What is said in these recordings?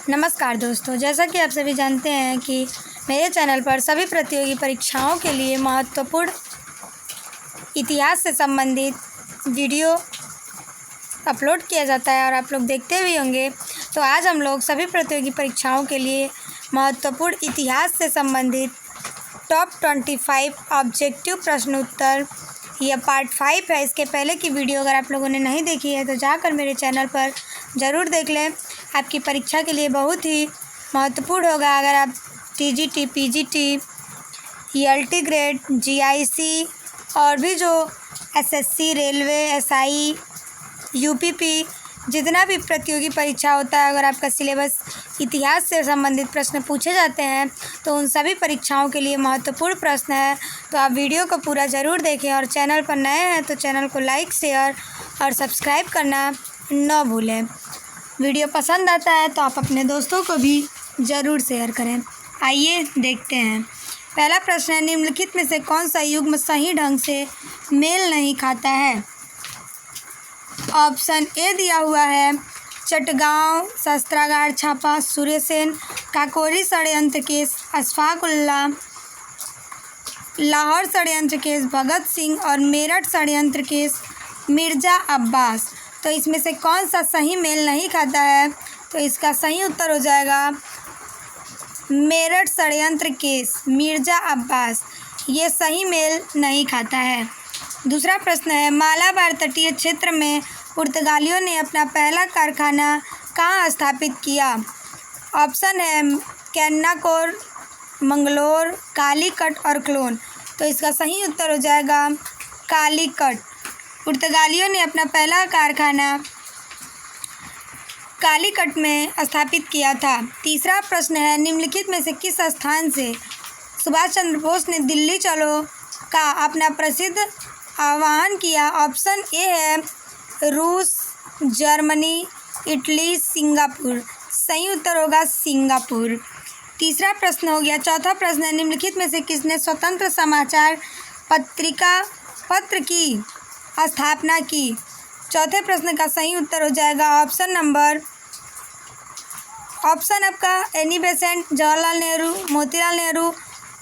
नमस्कार दोस्तों, जैसा कि आप सभी जानते हैं कि मेरे चैनल पर सभी प्रतियोगी परीक्षाओं के लिए महत्वपूर्ण इतिहास से संबंधित वीडियो अपलोड किया जाता है और आप लोग देखते भी होंगे। तो आज हम लोग सभी प्रतियोगी परीक्षाओं के लिए महत्वपूर्ण इतिहास से संबंधित टॉप 25 ऑब्जेक्टिव प्रश्न उत्तर, यह पार्ट 5 है। इसके पहले की वीडियो अगर आप लोगों ने नहीं देखी है तो जाकर मेरे चैनल पर ज़रूर देख लें। आपकी परीक्षा के लिए बहुत ही महत्वपूर्ण होगा। अगर आप TGT, PGT, ELT grade, GIC और भी जो एसएससी, रेलवे, एसआई, यूपीपी जितना भी प्रतियोगी परीक्षा होता है, अगर आपका सिलेबस इतिहास से संबंधित प्रश्न पूछे जाते हैं तो उन सभी परीक्षाओं के लिए महत्वपूर्ण प्रश्न है। तो आप वीडियो को पूरा ज़रूर देखें और चैनल पर नए हैं तो चैनल को लाइक, शेयर और सब्सक्राइब करना न भूलें। वीडियो पसंद आता है तो आप अपने दोस्तों को भी ज़रूर शेयर करें। आइए देखते हैं। पहला प्रश्न है, निम्नलिखित में से कौन सा युग्म सही ढंग से मेल नहीं खाता है? ऑप्शन ए दिया हुआ है चटगांव शस्त्रागार छापा, सूर्यसेन, काकोरी षड्यंत्र केस, अशफाक उल्लाह, लाहौर षड्यंत्र केस, भगत सिंह और मेरठ षड्यंत्र केस, मिर्ज़ा अब्बास। तो इसमें से कौन सा सही मेल नहीं खाता है? तो इसका सही उत्तर हो जाएगा मेरठ षड्यंत्र केस, मिर्ज़ा अब्बास। ये सही मेल नहीं खाता है। दूसरा प्रश्न है, मालाबार तटीय क्षेत्र में पुर्तगालियों ने अपना पहला कारखाना कहाँ स्थापित किया? ऑप्शन है कैन्नाकोर, मंगलोर, कालीकट और क्लोन। तो इसका सही उत्तर हो जाएगा कालीकट। पुर्तगालियों ने अपना पहला कारखाना कालीकट में स्थापित किया था। तीसरा प्रश्न है, निम्नलिखित में से किस स्थान से सुभाष चंद्र बोस ने दिल्ली चलो का अपना प्रसिद्ध आह्वान किया? ऑप्शन ए है रूस, जर्मनी, इटली, सिंगापुर। सही उत्तर होगा सिंगापुर। तीसरा प्रश्न हो गया। चौथा प्रश्न है, निम्नलिखित में से किसने स्वतंत्र समाचार पत्र की स्थापना की? चौथे प्रश्न का सही उत्तर हो जाएगा ऑप्शन आपका एनी बेसेंट, जवाहरलाल नेहरू, मोतीलाल नेहरू,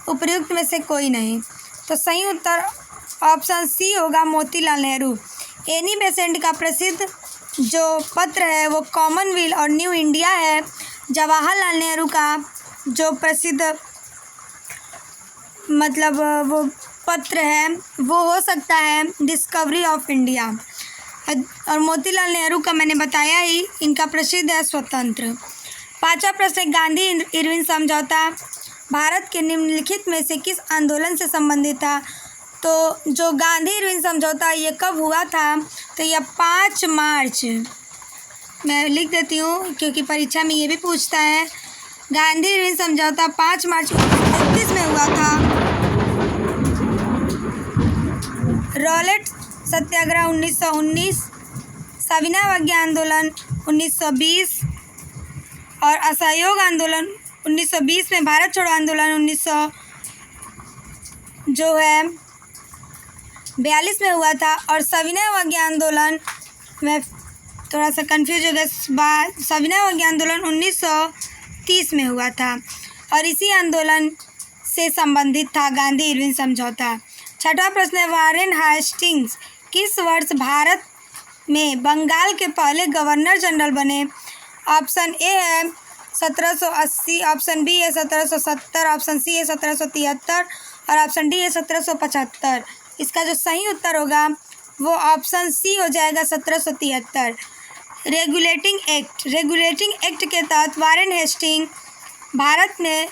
उपर्युक्त में से कोई नहीं। तो सही उत्तर ऑप्शन सी होगा मोतीलाल नेहरू। एनी बेसेंट का प्रसिद्ध जो पत्र है वो कॉमनवेल्थ और न्यू इंडिया है। जवाहरलाल नेहरू का जो प्रसिद्ध वो पत्र है वो हो सकता है डिस्कवरी ऑफ इंडिया। और मोतीलाल नेहरू का मैंने बताया ही, इनका प्रसिद्ध है स्वतंत्र। पांचवा प्रश्न, गांधी इरविन समझौता भारत के निम्नलिखित में से किस आंदोलन से संबंधित था? तो जो गांधी इरविन समझौता ये कब हुआ था? तो यह 5 मार्च, मैं लिख देती हूँ क्योंकि परीक्षा में ये भी पूछता है। गांधी इरविन समझौता 5 मार्च 1931 में हुआ था। रॉलेट सत्याग्रह 1919, सविनय अवज्ञा आंदोलन 1920 और असहयोग आंदोलन 1920 में, भारत छोड़ो आंदोलन 1942 में हुआ था। और सविनय अवज्ञा आंदोलन में थोड़ा सा कंफ्यूज हो गया, सविनय अवज्ञा आंदोलन 1930 में हुआ था और इसी आंदोलन से संबंधित था गांधी इरविन समझौता। छठवां प्रश्न है, वारेन हेस्टिंग्स किस वर्ष भारत में बंगाल के पहले गवर्नर जनरल बने? ऑप्शन ए है 1780, ऑप्शन बी है 1770, ऑप्शन सी है 1773 और ऑप्शन डी है 1775। इसका जो सही उत्तर होगा वो ऑप्शन सी हो जाएगा 1773। रेगुलेटिंग एक्ट के तहत वारेन हेस्टिंग भारत में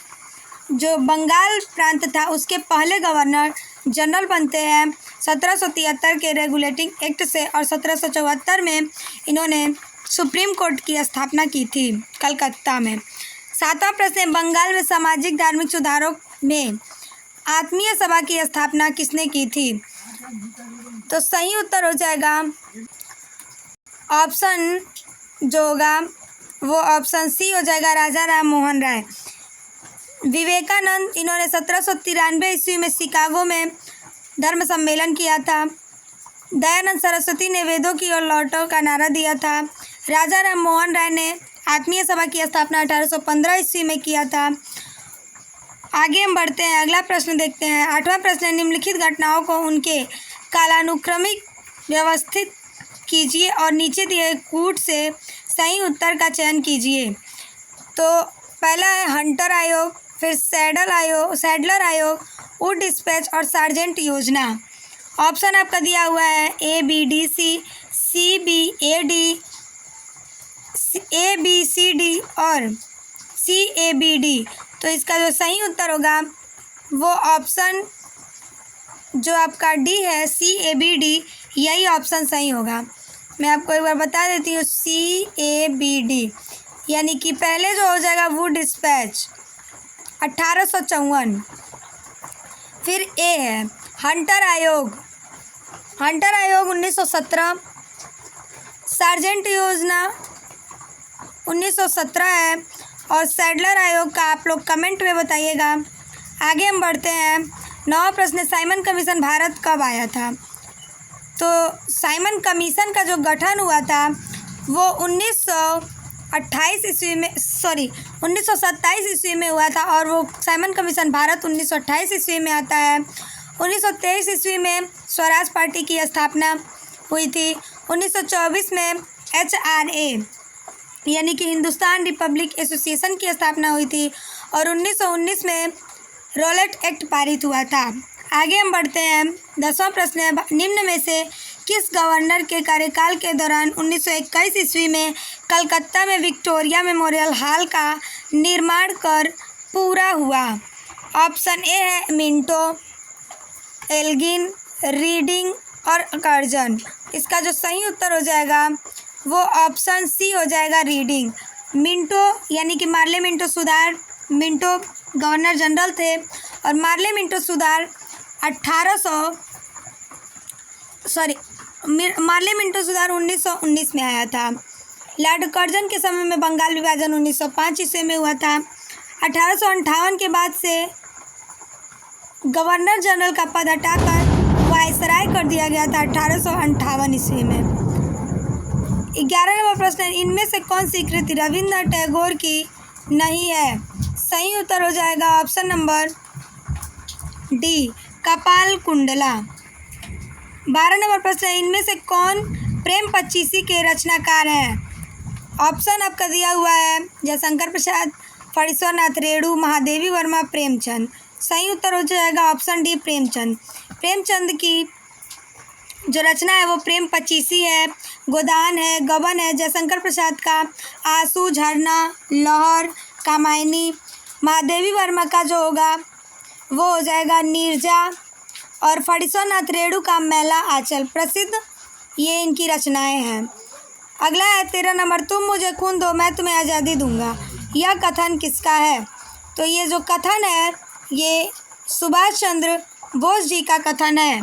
जो बंगाल प्रांत था उसके पहले गवर्नर जनरल बनते हैं 1773 के रेगुलेटिंग एक्ट से। और 1774 में इन्होंने सुप्रीम कोर्ट की स्थापना की थी कलकत्ता में। सातवां प्रश्न, बंगाल में सामाजिक धार्मिक सुधारों में आत्मीय सभा की स्थापना किसने की थी? तो सही उत्तर हो जाएगा ऑप्शन जो होगा वो ऑप्शन सी हो जाएगा राजा राम मोहन राय। विवेकानंद इन्होंने 1793 ईस्वी में शिकागो में धर्म सम्मेलन किया था। दयानंद सरस्वती ने वेदों की ओर लौटो का नारा दिया था। राजा राम मोहन राय ने आत्मीय सभा की स्थापना 1815 ईस्वी में किया था। आगे हम बढ़ते हैं, अगला प्रश्न देखते हैं। 8वां प्रश्न है, निम्नलिखित घटनाओं को उनके कालानुक्रमिक व्यवस्थित कीजिए और नीचे दिए कूट से सही उत्तर का चयन कीजिए। तो पहला है हंटर आयोग, फिर सैडलर आयोग, वुड डिस्पैच और सार्जेंट योजना। ऑप्शन आपका दिया हुआ है A B D C, C B A D, A B C D और C A B D। तो इसका जो सही उत्तर होगा वो ऑप्शन जो आपका डी है C A B D, यही ऑप्शन सही होगा। मैं आपको एक बार बता देती हूँ, C A B D यानी कि पहले जो हो जाएगा वुड डिस्पैच 1854। फिर ए है हंटर आयोग 1917, सार्जेंट योजना 1917 है और सैडलर आयोग का आप लोग कमेंट में बताइएगा। आगे हम बढ़ते हैं। 9वां प्रश्न, साइमन कमीशन भारत कब आया था? तो साइमन कमीशन का जो गठन हुआ था वो 1927 ईस्वी में हुआ था और वो साइमन कमीशन भारत 1928 ईस्वी में आता है। 1923 ईस्वी में स्वराज पार्टी की स्थापना हुई थी। 1924 में HRA यानी कि हिंदुस्तान रिपब्लिक एसोसिएशन की स्थापना हुई थी और 1919 में रोलेट एक्ट पारित हुआ था। आगे हम बढ़ते हैं। 10वां प्रश्न है, निम्न में से किस गवर्नर के कार्यकाल के दौरान 1921 ईस्वी में कलकत्ता में विक्टोरिया मेमोरियल हॉल का निर्माण कर पूरा हुआ? ऑप्शन ए है मिंटो, एल्गिन, रीडिंग और कर्जन। इसका जो सही उत्तर हो जाएगा वो ऑप्शन सी हो जाएगा, रीडिंग। मिंटो यानी कि मार्ले मिंटो सुधार, मिंटो गवर्नर जनरल थे और मार्ले मिंटो सुधार मार्ले मिंटो सुधार 1919 में आया था। लॉर्ड कर्जन के समय में बंगाल विभाजन 1905 ईस्वी में हुआ था। 1858 के बाद से गवर्नर जनरल का पद हटाकर वायसराय कर दिया गया था 1858 ईस्वी में। 11 नंबर प्रश्न, इनमें से कौन सी कृति रविन्द्रनाथ टैगोर की नहीं है? सही उत्तर हो जाएगा ऑप्शन नंबर डी, कपाल कुंडला। 12 नंबर प्रश्न, इनमें से कौन प्रेम पचीसी के रचनाकार हैं? ऑप्शन आपका दिया हुआ है जयशंकर प्रसाद, फणीश्वरनाथ रेणु, महादेवी वर्मा, प्रेमचंद। सही उत्तर हो जाएगा ऑप्शन डी, प्रेमचंद। प्रेमचंद की जो रचना है वो प्रेम पचीसी है, गोदान है, गबन है। जयशंकर प्रसाद का आंसू, झरना, लहर, कामायनी। महादेवी वर्मा का जो होगा वो हो जाएगा नीरजा और फणीश्वरनाथ रेणु का मैला आंचल। प्रसिद्ध ये इनकी रचनाएं हैं। अगला है 13 नंबर, तुम मुझे खून दो मैं तुम्हें आज़ादी दूंगा। यह कथन किसका है? तो ये जो कथन है ये सुभाष चंद्र बोस जी का कथन है।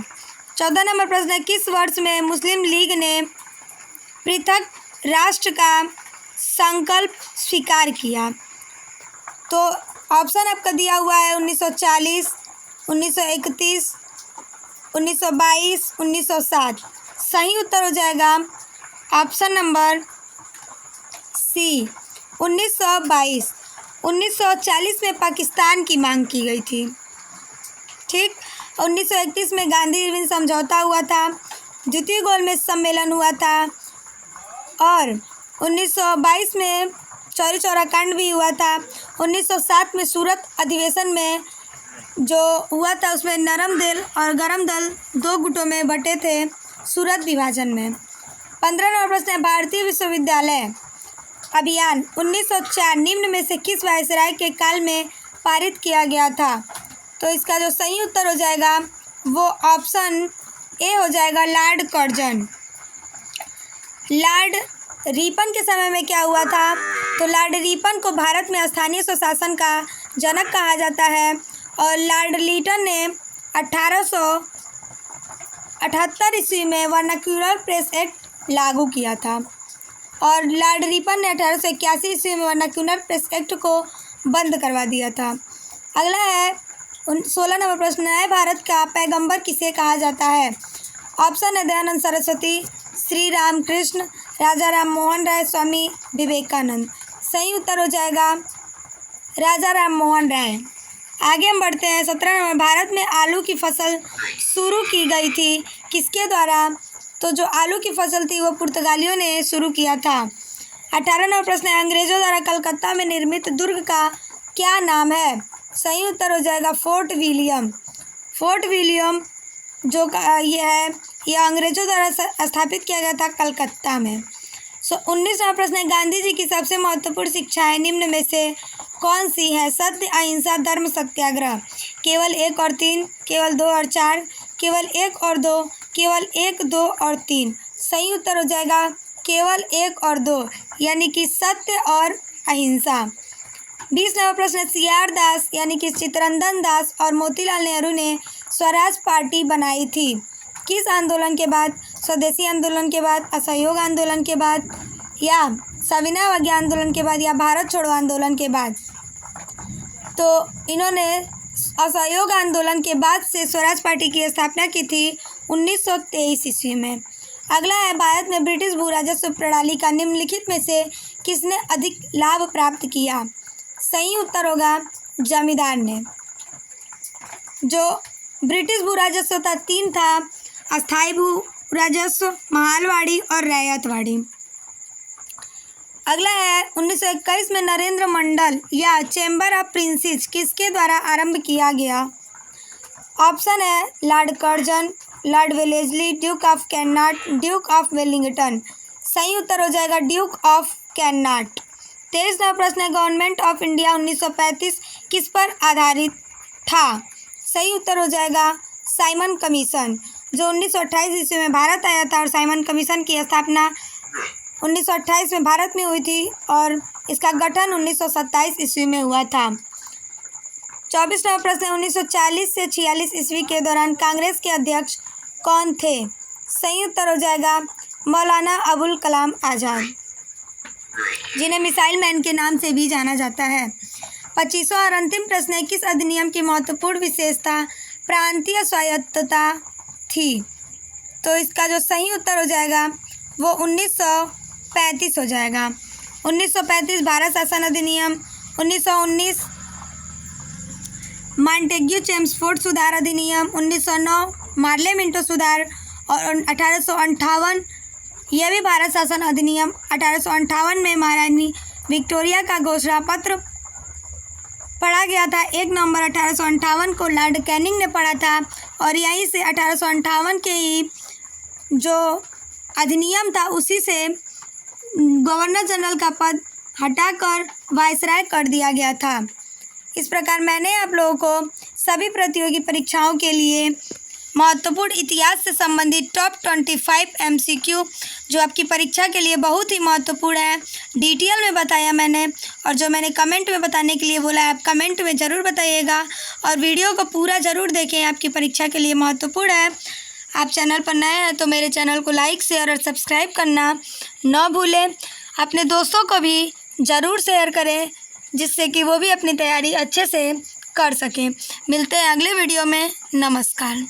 14 नंबर प्रश्न है, किस वर्ष में मुस्लिम लीग ने पृथक राष्ट्र का संकल्प स्वीकार किया? तो ऑप्शन आपका दिया हुआ है 1940, 1931, 1922, 1960। सही उत्तर हो जाएगा ऑप्शन नंबर सी, 1922। 1940 में पाकिस्तान की मांग की गई थी, ठीक। 1931 में गांधी इरविन समझौता हुआ था, द्वितीय गोलमेज सम्मेलन हुआ था और 1922 में चौरी चौरा कांड भी हुआ था। 1907 में सूरत अधिवेशन में जो हुआ था उसमें नरम दल और गरम दल दो गुटों में बटे थे सूरत विभाजन में। 15 नंबर प्रश्न है, भारतीय विश्वविद्यालय अभियान 1904 निम्न में से किस वायसराय के काल में पारित किया गया था? तो इसका जो सही उत्तर हो जाएगा वो ऑप्शन ए हो जाएगा, लॉर्ड कर्जन। लॉर्ड रिपन के समय में क्या हुआ था? तो लॉर्ड रिपन को भारत में स्थानीय स्वशासन का जनक कहा जाता है और लॉर्ड लीटन ने 1878 ईस्वी में वर्नाक्यूलर प्रेस एक्ट लागू किया था और लॉर्ड रिपन ने 1881 ईस्वी में वर्नाक्यूलर प्रेस एक्ट को बंद करवा दिया था। अगला है 16 नंबर प्रश्न है, भारत का पैगंबर किसे कहा जाता है? ऑप्शन है दयानंद सरस्वती, श्री रामकृष्ण, राजा राम मोहन राय, स्वामी विवेकानंद। सही उत्तर हो जाएगा राजा राम मोहन राय। आगे हम बढ़ते हैं। 17 नंबर, भारत में आलू की फसल शुरू की गई थी किसके द्वारा? तो जो आलू की फसल थी वो पुर्तगालियों ने शुरू किया था। 18 नंबर प्रश्न है, अंग्रेजों द्वारा कलकत्ता में निर्मित दुर्ग का क्या नाम है? सही उत्तर हो जाएगा फोर्ट विलियम। फोर्ट विलियम जो ये है, यह अंग्रेजों द्वारा स्थापित किया गया था कलकत्ता में। 19वां प्रश्न है, गांधी जी की सबसे महत्वपूर्ण शिक्षाएं निम्न में से कौन सी है? सत्य, अहिंसा, धर्म, सत्याग्रह। केवल 1 और 3, केवल 2 और 4, केवल 1 और 2, केवल 1, 2 और 3। सही उत्तर हो जाएगा केवल 1 और 2, यानी कि सत्य और अहिंसा। 20 नंबर प्रश्न, सीआर दास यानी कि चित्तरंजन दास और मोतीलाल नेहरू ने स्वराज पार्टी बनाई थी किस आंदोलन के बाद? स्वदेशी आंदोलन के बाद, असहयोग आंदोलन के बाद, या सविनय अवज्ञा आंदोलन के बाद, या भारत छोड़ो आंदोलन के बाद? तो इन्होंने असहयोग आंदोलन के बाद से स्वराज पार्टी की स्थापना की थी 1923 ईस्वी में। अगला है, भारत में ब्रिटिश भू राजस्व प्रणाली का निम्नलिखित में से किसने अधिक लाभ प्राप्त किया? सही उत्तर होगा जमींदार ने। जो ब्रिटिश भू राजस्व था 3 था, अस्थायी भू राजस्व, महालवाड़ी और रैयतवाड़ी। अगला है, 1921 में नरेंद्र मंडल या चैम्बर ऑफ प्रिंसेस किसके द्वारा आरंभ किया गया? ऑप्शन है Lord Curzon, Lord Wellesley, Duke of cannot, Duke of Wellington. सही उत्तर हो जाएगा ड्यूक ऑफ कैनॉट। 23वां प्रश्न है, गवर्नमेंट ऑफ इंडिया 1935 किस पर आधारित था? सही उत्तर हो जाएगा साइमन कमीशन, जो 1928 ईस्वी में भारत आया था, और साइमन कमीशन की स्थापना 1928 में भारत में हुई थी और इसका गठन 1927 ईस्वी में हुआ था। 24वां प्रश्न है, 1940 से 46 ईस्वी के दौरान कांग्रेस के अध्यक्ष कौन थे? सही उत्तर हो जाएगा मौलाना अबुल कलाम आज़ाद, जिन्हें मिसाइल मैन के नाम से भी जाना जाता है। 25वां और अंतिम प्रश्न है, किस अधिनियम की महत्वपूर्ण विशेषता प्रांतीय स्वायत्तता थी? तो इसका जो सही उत्तर हो जाएगा वो 1935 हो जाएगा। 1935 भारत शासन अधिनियम, 1919 मॉन्टेग्यू चेम्सफोर्ड सुधार अधिनियम, 1909 मार्ले मिंटो सुधार, और 1858 यह भी भारत शासन अधिनियम। 1858 में महारानी विक्टोरिया का घोषणा पत्र पढ़ा गया था। 1 नवंबर 1858 को लॉर्ड कैनिंग ने पढ़ा था, और यहीं से 1858 के ही जो अधिनियम था उसी से गवर्नर जनरल का पद हटाकर वायसराय कर दिया गया था। इस प्रकार मैंने आप लोगों को सभी प्रतियोगी परीक्षाओं के लिए महत्वपूर्ण इतिहास से संबंधित टॉप 25 MCQ जो आपकी परीक्षा के लिए बहुत ही महत्वपूर्ण है डिटेल में बताया मैंने, और जो मैंने कमेंट में बताने के लिए बोला है आप कमेंट में ज़रूर बताइएगा, और वीडियो को पूरा ज़रूर देखें, आपकी परीक्षा के लिए महत्वपूर्ण है। आप चैनल पर नए हैं तो मेरे चैनल को लाइक, शेयर और सब्सक्राइब करना न भूलें। अपने दोस्तों को भी ज़रूर शेयर करें, जिससे कि वो भी अपनी तैयारी अच्छे से कर सकें। मिलते हैं अगले वीडियो में। नमस्कार।